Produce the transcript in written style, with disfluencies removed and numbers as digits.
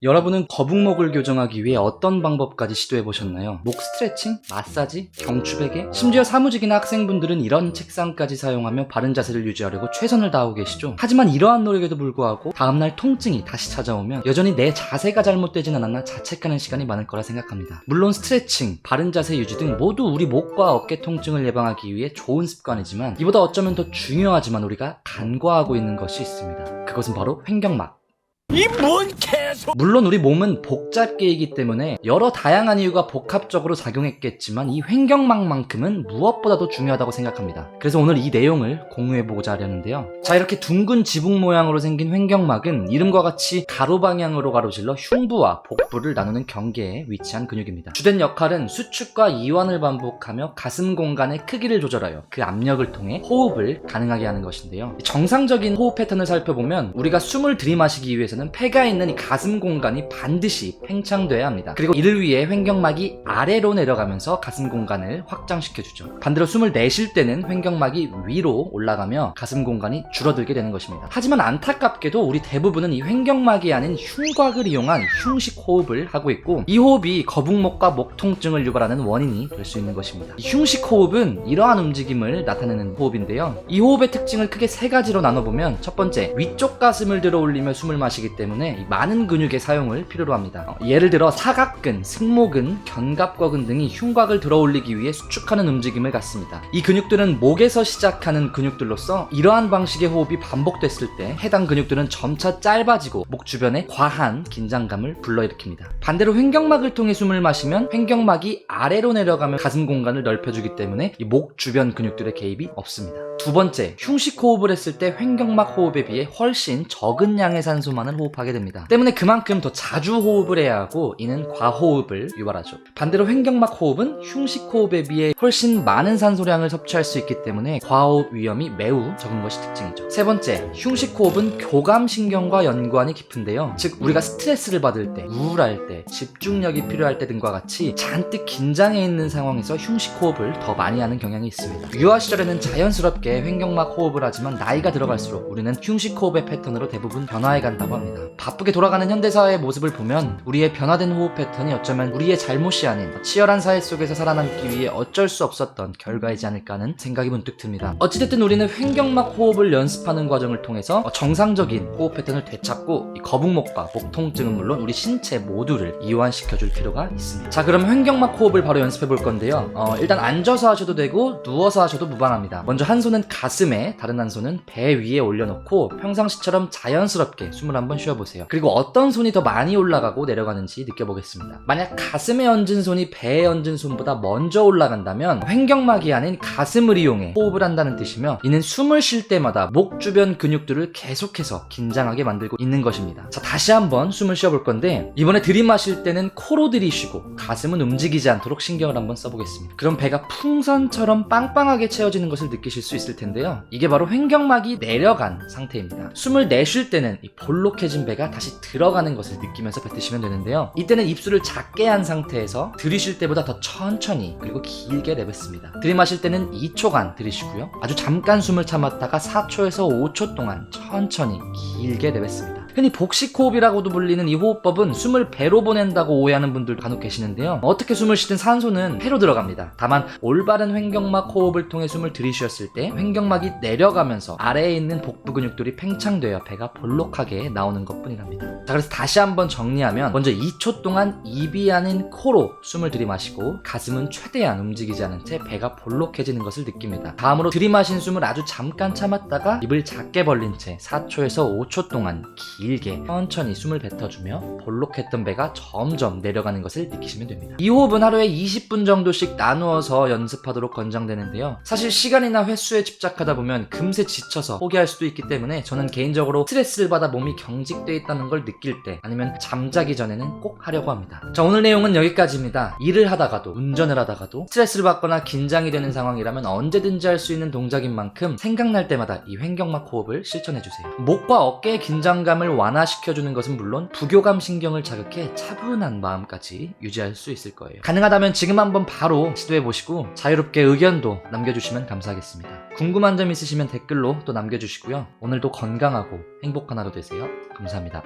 여러분은 거북목을 교정하기 위해 어떤 방법까지 시도해보셨나요? 목 스트레칭? 마사지? 경추베개? 심지어 사무직이나 학생분들은 이런 책상까지 사용하며 바른 자세를 유지하려고 최선을 다하고 계시죠? 하지만 이러한 노력에도 불구하고 다음날 통증이 다시 찾아오면 여전히 내 자세가 잘못되진 않았나 자책하는 시간이 많을 거라 생각합니다. 물론 스트레칭, 바른 자세 유지 등 모두 우리 목과 어깨 통증을 예방하기 위해 좋은 습관이지만 이보다 어쩌면 더 중요하지만 우리가 간과하고 있는 것이 있습니다. 그것은 바로 횡격막. 이 뭔 개소! 물론 우리 몸은 복잡계이기 때문에 여러 다양한 이유가 복합적으로 작용했겠지만 이 횡격막만큼은 무엇보다도 중요하다고 생각합니다. 그래서 오늘 이 내용을 공유해보고자 하려는데요. 자, 이렇게 둥근 지붕 모양으로 생긴 횡격막은 이름과 같이 가로 방향으로 가로질러 흉부와 복부를 나누는 경계에 위치한 근육입니다. 주된 역할은 수축과 이완을 반복하며 가슴 공간의 크기를 조절하여 그 압력을 통해 호흡을 가능하게 하는 것인데요. 정상적인 호흡 패턴을 살펴보면 우리가 숨을 들이마시기 위해서는 폐가 있는 이 가슴 공간이 반드시 팽창돼야 합니다. 그리고 이를 위해 횡격막이 아래로 내려가면서 가슴 공간을 확장시켜주죠. 반대로 숨을 내쉴 때는 횡격막이 위로 올라가며 가슴 공간이 줄어들게 되는 것입니다. 하지만 안타깝게도 우리 대부분은 이 횡격막이 아닌 흉곽을 이용한 흉식 호흡을 하고 있고 이 호흡이 거북목과 목 통증을 유발하는 원인이 될 수 있는 것입니다. 이 흉식 호흡은 이러한 움직임을 나타내는 호흡인데요. 이 호흡의 특징을 크게 세 가지로 나눠보면 첫 번째, 위쪽 가슴을 들어 올리며 숨을 마시기 때문에 많은 근육의 사용을 필요로 합니다. 예를 들어 사각근, 승모근, 견갑거근 등이 흉곽을 들어 올리기 위해 수축하는 움직임을 갖습니다. 이 근육들은 목에서 시작하는 근육들로서 이러한 방식의 호흡이 반복됐을 때 해당 근육들은 점차 짧아지고 목 주변에 과한 긴장감을 불러일으킵니다. 반대로 횡격막을 통해 숨을 마시면 횡격막이 아래로 내려가며 가슴 공간을 넓혀주기 때문에 이 목 주변 근육들의 개입이 없습니다. 두 번째, 흉식 호흡을 했을 때 횡격막 호흡에 비해 훨씬 적은 양의 산소만을 호흡하게 됩니다. 때문에 그만큼 더 자주 호흡을 해야 하고 이는 과호흡을 유발하죠. 반대로 횡격막 호흡은 흉식 호흡에 비해 훨씬 많은 산소량을 섭취할 수 있기 때문에 과호흡 위험이 매우 적은 것이 특징이죠. 세 번째, 흉식 호흡은 교감신경과 연관이 깊은데요. 즉 우리가 스트레스를 받을 때, 우울할 때, 집중력이 필요할 때 등과 같이 잔뜩 긴장해 있는 상황에서 흉식 호흡을 더 많이 하는 경향이 있습니다. 유아 시절에는 자연스럽게 횡격막 호흡을 하지만 나이가 들어갈수록 우리는 흉식 호흡의 패턴으로 대부분 변화해 간다고 합니다. 바쁘게 돌아가는 현대사회의 모습을 보면 우리의 변화된 호흡 패턴이 어쩌면 우리의 잘못이 아닌 치열한 사회 속에서 살아남기 위해 어쩔 수 없었던 결과이지 않을까 하는 생각이 문득 듭니다. 어찌됐든 우리는 횡격막 호흡을 연습하는 과정을 통해서 정상적인 호흡 패턴을 되찾고 이 거북목과 목 통증은 물론 우리 신체 모두를 이완시켜줄 필요가 있습니다. 자, 그럼 횡격막 호흡을 바로 연습해 볼 건데요. 일단 앉아서 하셔도 되고 누워서 하셔도 무방합니다. 먼저 한 손은 가슴에, 다른 한 손은 배 위에 올려놓고 평상시처럼 자연스럽게 숨을 한번 쉬어보세요. 그리고 어떤 손이 더 많이 올라가고 내려가는지 느껴보겠습니다. 만약 가슴에 얹은 손이 배에 얹은 손보다 먼저 올라간다면 횡격막이 아닌 가슴을 이용해 호흡을 한다는 뜻이며 이는 숨을 쉴 때마다 목 주변 근육들을 계속해서 긴장하게 만들고 있는 것입니다. 자, 다시 한번 숨을 쉬어볼 건데 이번에 들이마실 때는 코로 들이쉬고 가슴은 움직이지 않도록 신경을 한번 써보겠습니다. 그럼 배가 풍선처럼 빵빵하게 채워지는 것을 느끼실 수 있을 텐데요. 이게 바로 횡격막이 내려간 상태입니다. 숨을 내쉴 때는 이 볼록해진 배가 다시 들어가는 것을 느끼면서 뱉으시면 되는데요. 이때는 입술을 작게 한 상태에서 들이쉴 때보다 더 천천히 그리고 길게 내뱉습니다. 들이마실 때는 2초간 들이쉬고요. 아주 잠깐 숨을 참았다가 4초에서 5초 동안 천천히 길게 내뱉습니다. 흔히 복식호흡이라고도 불리는 이 호흡법은 숨을 배로 보낸다고 오해하는 분들도 간혹 계시는데요. 어떻게 숨을 쉬든 산소는 폐로 들어갑니다. 다만 올바른 횡격막 호흡을 통해 숨을 들이쉬었을 때 횡격막이 내려가면서 아래에 있는 복부 근육들이 팽창되어 배가 볼록하게 나오는 것뿐이랍니다. 자, 그래서 다시 한번 정리하면 먼저 2초 동안 입이 아닌 코로 숨을 들이마시고 가슴은 최대한 움직이지 않은 채 배가 볼록해지는 것을 느낍니다. 다음으로 들이마신 숨을 아주 잠깐 참았다가 입을 작게 벌린 채 4초에서 5초 동안 길게 천천히 숨을 뱉어주며 볼록했던 배가 점점 내려가는 것을 느끼시면 됩니다. 이 호흡은 하루에 20분 정도씩 나누어서 연습하도록 권장되는데요. 사실 시간이나 횟수에 집착하다 보면 금세 지쳐서 포기할 수도 있기 때문에 저는 개인적으로 스트레스를 받아 몸이 경직되어 있다는 걸 느낄 때 아니면 잠자기 전에는 꼭 하려고 합니다. 자, 오늘 내용은 여기까지입니다. 일을 하다가도 운전을 하다가도 스트레스를 받거나 긴장이 되는 상황이라면 언제든지 할 수 있는 동작인 만큼 생각날 때마다 이 횡격막 호흡을 실천해주세요. 목과 어깨의 긴장감을 완화시켜주는 것은 물론 부교감 신경을 자극해 차분한 마음까지 유지할 수 있을 거예요. 가능하다면 지금 한번 바로 시도해보시고 자유롭게 의견도 남겨주시면 감사하겠습니다. 궁금한 점 있으시면 댓글로 또 남겨주시고요. 오늘도 건강하고 행복한 하루 되세요. 감사합니다.